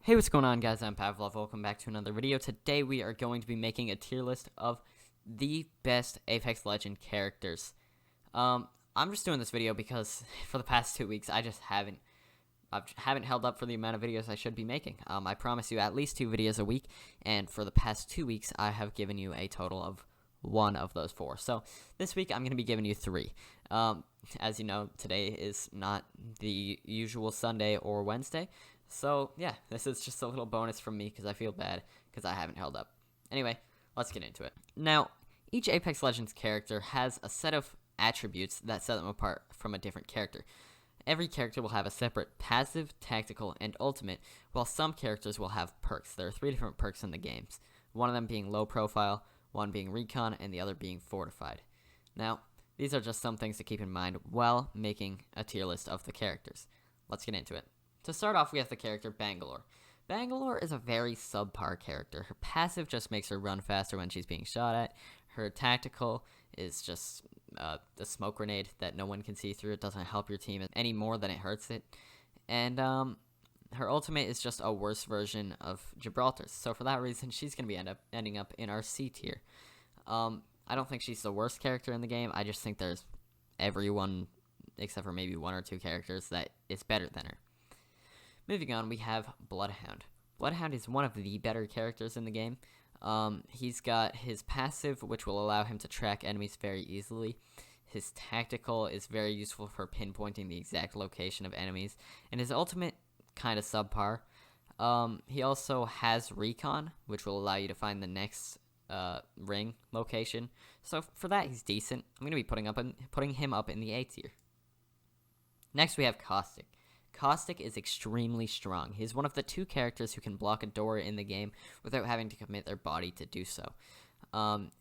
Hey, what's going on, guys? I'm Pavlov. Welcome back to another video. Today we are going to be making a tier list of the best Apex Legend characters. I'm just doing this video because for the past 2 weeks I haven't held up for the amount of videos I should be making. I promise you at least 2 videos a week, and for the past 2 weeks I have given you a total of 1 of those 4. So this week I'm going to be giving you 3. As you know, today is not the usual Sunday or Wednesday. So, yeah, this is just a little bonus from me because I feel bad because I haven't held up. Anyway, let's get into it. Now, each Apex Legends character has a set of attributes that set them apart from a different character. Every character will have a separate passive, tactical, and ultimate, while some characters will have perks. There are 3 different perks in the games, one of them being low profile, one being recon, and the other being fortified. Now, these are just some things to keep in mind while making a tier list of the characters. Let's get into it. To start off, we have the character Bangalore. Bangalore is a very subpar character. Her passive just makes her run faster when she's being shot at. Her tactical is just the smoke grenade that no one can see through. It doesn't help your team any more than it hurts it. And her ultimate is just a worse version of Gibraltar's. So for that reason, she's going to be ending up in our C tier. I don't think she's the worst character in the game. I just think there's everyone, except for maybe 1 or 2 characters, that is better than her. Moving on, we have Bloodhound. Bloodhound is one of the better characters in the game. He's got his passive, which will allow him to track enemies very easily. His tactical is very useful for pinpointing the exact location of enemies. And his ultimate, kind of subpar. He also has recon, which will allow you to find the next ring location. So for that, he's decent. I'm going to be putting him up in the A tier. Next, we have Caustic. Caustic is extremely strong. He's one of the 2 characters who can block a door in the game without having to commit their body to do so.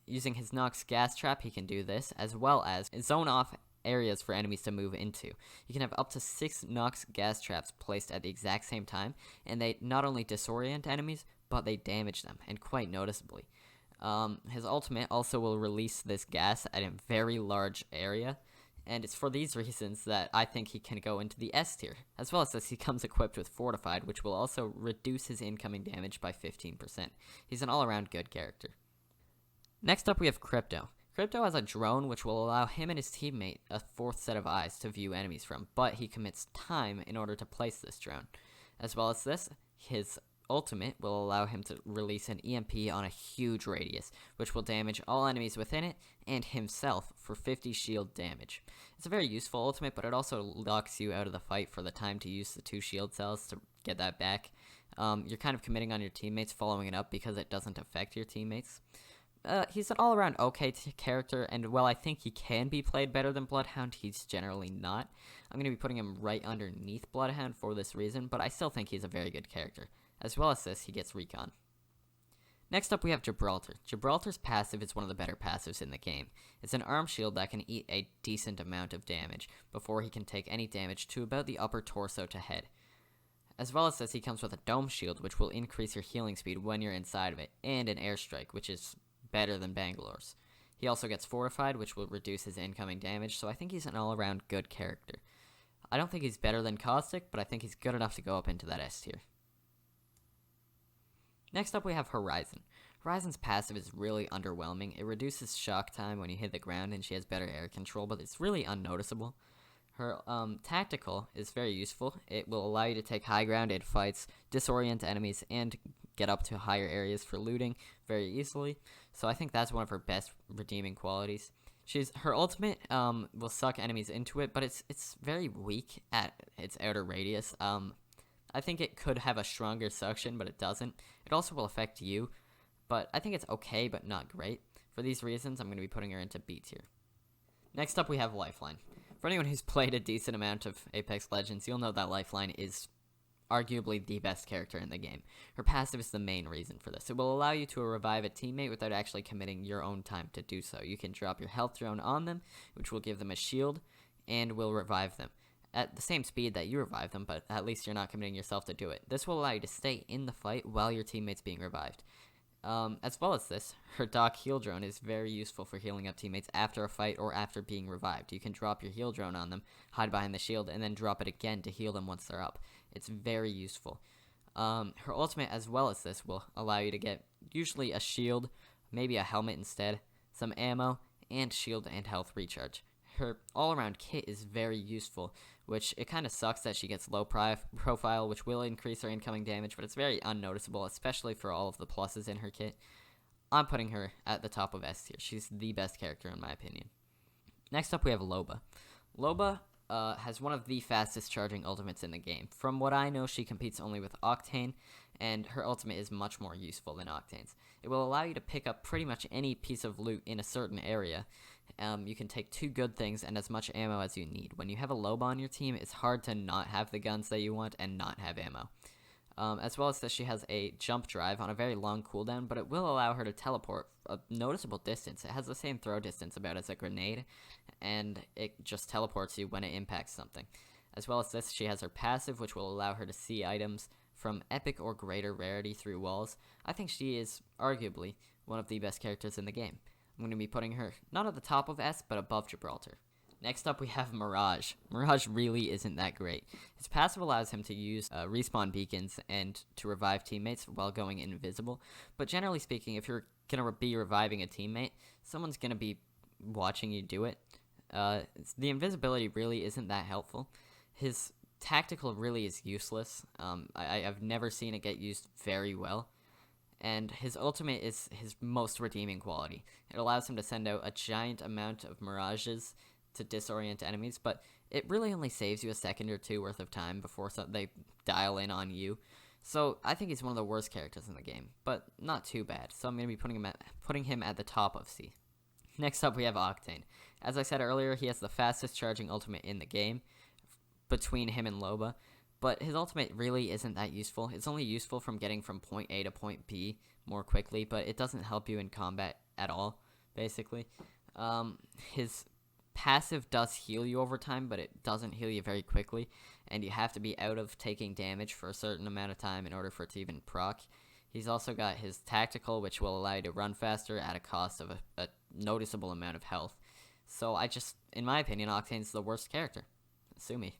Using his Nox gas trap, he can do this, as well as zone off areas for enemies to move into. You can have up to 6 Nox gas traps placed at the exact same time, and they not only disorient enemies, but they damage them, and quite noticeably. His ultimate also will release this gas at a very large area, and it's for these reasons that I think he can go into the S tier, as well as this he comes equipped with Fortified, which will also reduce his incoming damage by 15%. He's an all-around good character. Next up we have Crypto. Crypto has a drone which will allow him and his teammate a 4th set of eyes to view enemies from, but he commits time in order to place this drone. As well as this, his ultimate will allow him to release an EMP on a huge radius, which will damage all enemies within it and himself for 50 shield damage. It's a very useful ultimate, but it also locks you out of the fight for the time to use the 2 shield cells to get that back. You're kind of committing on your teammates following it up because it doesn't affect your teammates. He's an all-around okay character, and while I think he can be played better than Bloodhound, he's generally not. I'm going to be putting him right underneath Bloodhound for this reason, but I still think he's a very good character. As well as this, he gets recon. Next up, we have Gibraltar. Gibraltar's passive is one of the better passives in the game. It's an arm shield that can eat a decent amount of damage before he can take any damage to about the upper torso to head. As well as this, he comes with a dome shield, which will increase your healing speed when you're inside of it, and an airstrike, which is better than Bangalore's. He also gets Fortified, which will reduce his incoming damage, so I think he's an all-around good character. I don't think he's better than Caustic, but I think he's good enough to go up into that S tier. Next up, we have Horizon. Horizon's passive is really underwhelming. It reduces shock time when you hit the ground, and she has better air control, but it's really unnoticeable. Her tactical is very useful. It will allow you to take high ground in fights, disorient enemies, and get up to higher areas for looting very easily. So I think that's one of her best redeeming qualities. Her ultimate will suck enemies into it, but it's very weak at its outer radius. I think it could have a stronger suction, but it doesn't. It also will affect you, but I think it's okay, but not great. For these reasons, I'm going to be putting her into B tier. Next up, we have Lifeline. For anyone who's played a decent amount of Apex Legends, you'll know that Lifeline is arguably the best character in the game. Her passive is the main reason for this. It will allow you to revive a teammate without actually committing your own time to do so. You can drop your health drone on them, which will give them a shield, and will revive them at the same speed that you revive them, but at least you're not committing yourself to do it. This will allow you to stay in the fight while your teammate's being revived. As well as this, her Doc heal drone is very useful for healing up teammates after a fight or after being revived. You can drop your heal drone on them, hide behind the shield, and then drop it again to heal them once they're up. It's very useful. Her ultimate, as well as this, will allow you to get usually a shield, maybe a helmet instead, some ammo, and shield and health recharge. Her all-around kit is very useful, which it kind of sucks that she gets low profile, which will increase her incoming damage, but it's very unnoticeable, especially for all of the pluses in her kit. I'm putting her at the top of S tier. She's the best character in my opinion. Next up, we have Loba. Loba has one of the fastest charging ultimates in the game. From what I know, she competes only with Octane, and her ultimate is much more useful than Octane's. It will allow you to pick up pretty much any piece of loot in a certain area. You can take 2 good things and as much ammo as you need. When you have a Loba on your team, it's hard to not have the guns that you want and not have ammo. As well as that, she has a jump drive on a very long cooldown, but it will allow her to teleport a noticeable distance. It has the same throw distance about as a grenade, and it just teleports you when it impacts something. As well as this, she has her passive, which will allow her to see items from epic or greater rarity through walls. I think she is arguably one of the best characters in the game. I'm going to be putting her not at the top of S, but above Gibraltar. Next up, we have Mirage. Mirage really isn't that great. His passive allows him to use respawn beacons and to revive teammates while going invisible. But generally speaking, if you're going to be reviving a teammate, someone's going to be watching you do it. The invisibility really isn't that helpful. His tactical really is useless. I've never seen it get used very well. And his ultimate is his most redeeming quality. It allows him to send out a giant amount of mirages to disorient enemies, but it really only saves you a second or 2 worth of time before they dial in on you. So I think he's one of the worst characters in the game, but not too bad. So I'm going to be putting him at the top of C. Next up, we have Octane. As I said earlier, he has the fastest charging ultimate in the game between him and Loba, but his ultimate really isn't that useful. It's only useful from getting from point A to point B more quickly, but it doesn't help you in combat at all, basically. His passive does heal you over time, but it doesn't heal you very quickly, and you have to be out of taking damage for a certain amount of time in order for it to even proc. He's also got his tactical, which will allow you to run faster at a cost of a noticeable amount of health. So in my opinion, Octane's the worst character. Sue me.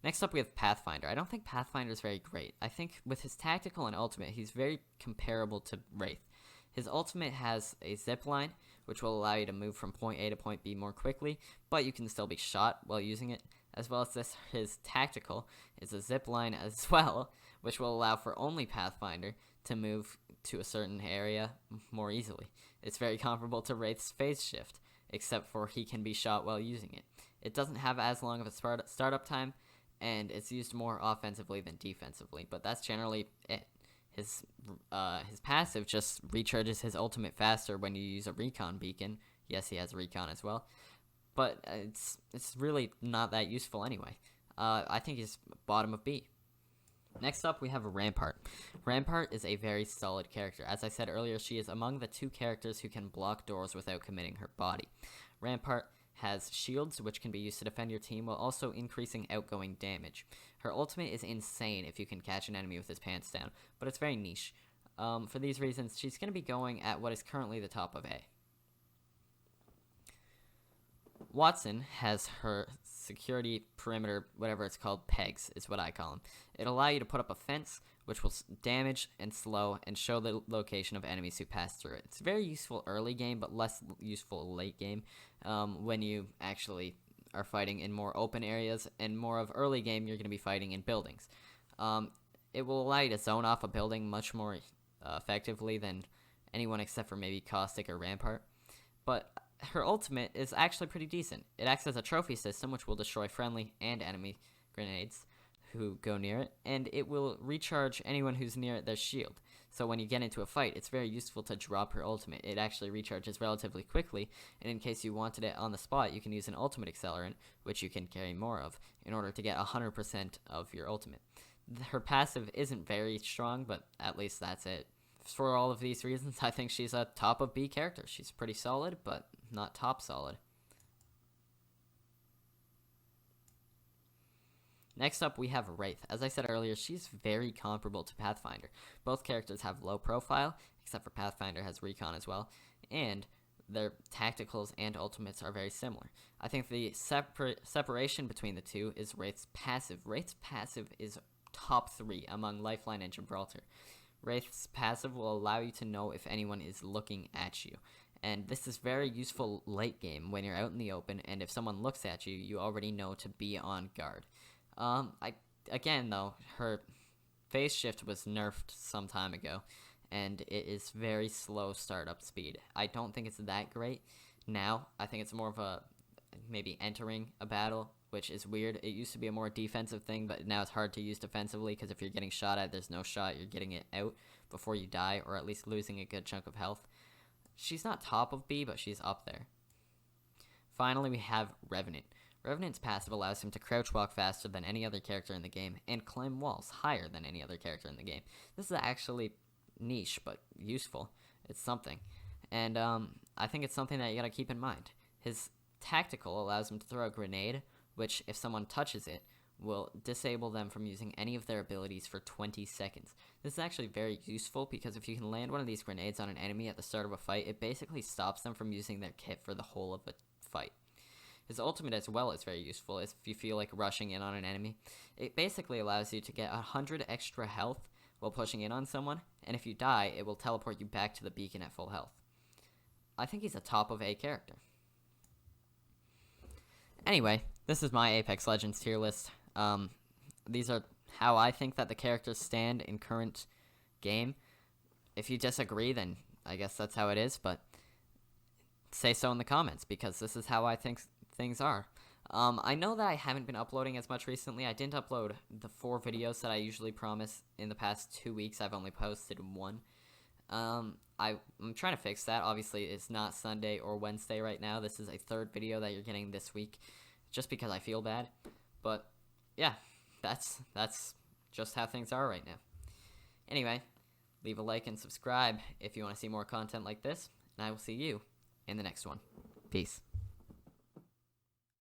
Next up, we have Pathfinder. I don't think Pathfinder is very great. I think with his tactical and ultimate, he's very comparable to Wraith. His ultimate has a zip line, which will allow you to move from point A to point B more quickly, but you can still be shot while using it. As well as this, his tactical is a zip line as well, which will allow for only Pathfinder to move to a certain area more easily. It's very comparable to Wraith's phase shift, except for he can be shot while using it. It doesn't have as long of a startup time, and it's used more offensively than defensively, but that's generally it. His passive just recharges his ultimate faster when you use a recon beacon. Yes, he has recon as well, but it's really not that useful anyway. I think he's bottom of B. Next up, we have Rampart. Rampart is a very solid character. As I said earlier, she is among the 2 characters who can block doors without committing her body. Rampart has shields, which can be used to defend your team while also increasing outgoing damage. Her ultimate is insane if you can catch an enemy with his pants down, but it's very niche. For these reasons, she's going to be going at what is currently the top of A. Watson has her security perimeter, whatever it's called, pegs is what I call them. It'll allow you to put up a fence, which will damage and slow and show the location of enemies who pass through it. It's very useful early game, but less useful late game when you actually are fighting in more open areas, and more of early game you're going to be fighting in buildings. It will allow you to zone off a building much more effectively than anyone except for maybe Caustic or Rampart. But her ultimate is actually pretty decent. It acts as a trophy system, which will destroy friendly and enemy grenades who go near it, and it will recharge anyone who's near their shield. So when you get into a fight, it's very useful to drop her ultimate. It actually recharges relatively quickly, and in case you wanted it on the spot, you can use an ultimate accelerant, which you can carry more of, in order to get 100% of your ultimate. Her passive isn't very strong, but at least that's it. For all of these reasons, I think she's a top of B character. She's pretty solid, but not top solid. Next up, we have Wraith. As I said earlier, she's very comparable to Pathfinder. Both characters have low profile, except for Pathfinder has recon as well, and their tacticals and ultimates are very similar. I think the separation between the two is Wraith's passive. Wraith's passive is top 3 among Lifeline and Gibraltar. Wraith's passive will allow you to know if anyone is looking at you, and this is very useful late game when you're out in the open, and if someone looks at you, you already know to be on guard. Again though, her phase shift was nerfed some time ago, and it is very slow startup speed. I don't think it's that great now. I think it's more of a maybe entering a battle, which is weird. It used to be a more defensive thing, but now it's hard to use defensively because if you're getting shot at, there's no shot. You're getting it out before you die, or at least losing a good chunk of health. She's not top of B, but she's up there. Finally, we have Revenant. Revenant's passive allows him to crouch walk faster than any other character in the game and climb walls higher than any other character in the game. This is actually niche, but useful. It's something. And I think it's something that you gotta keep in mind. His tactical allows him to throw a grenade, which, if someone touches it, will disable them from using any of their abilities for 20 seconds. This is actually very useful because if you can land one of these grenades on an enemy at the start of a fight, it basically stops them from using their kit for the whole of a fight. His ultimate as well is very useful if you feel like rushing in on an enemy. It basically allows you to get 100 extra health while pushing in on someone, and if you die, it will teleport you back to the beacon at full health. I think he's a top of A character. Anyway, this is my Apex Legends tier list. These are how I think that the characters stand in current game. If you disagree, then I guess that's how it is, but say so in the comments, because this is how I think things are. I know that I haven't been uploading as much recently. I didn't upload the 4 videos that I usually promise in the past 2 weeks. I've only posted 1. I'm trying to fix that. Obviously, it's not Sunday or Wednesday right now. This is a 3rd video that you're getting this week, just because I feel bad. But yeah, that's just how things are right now. Anyway, leave a like and subscribe if you want to see more content like this, and I will see you in the next one. Peace.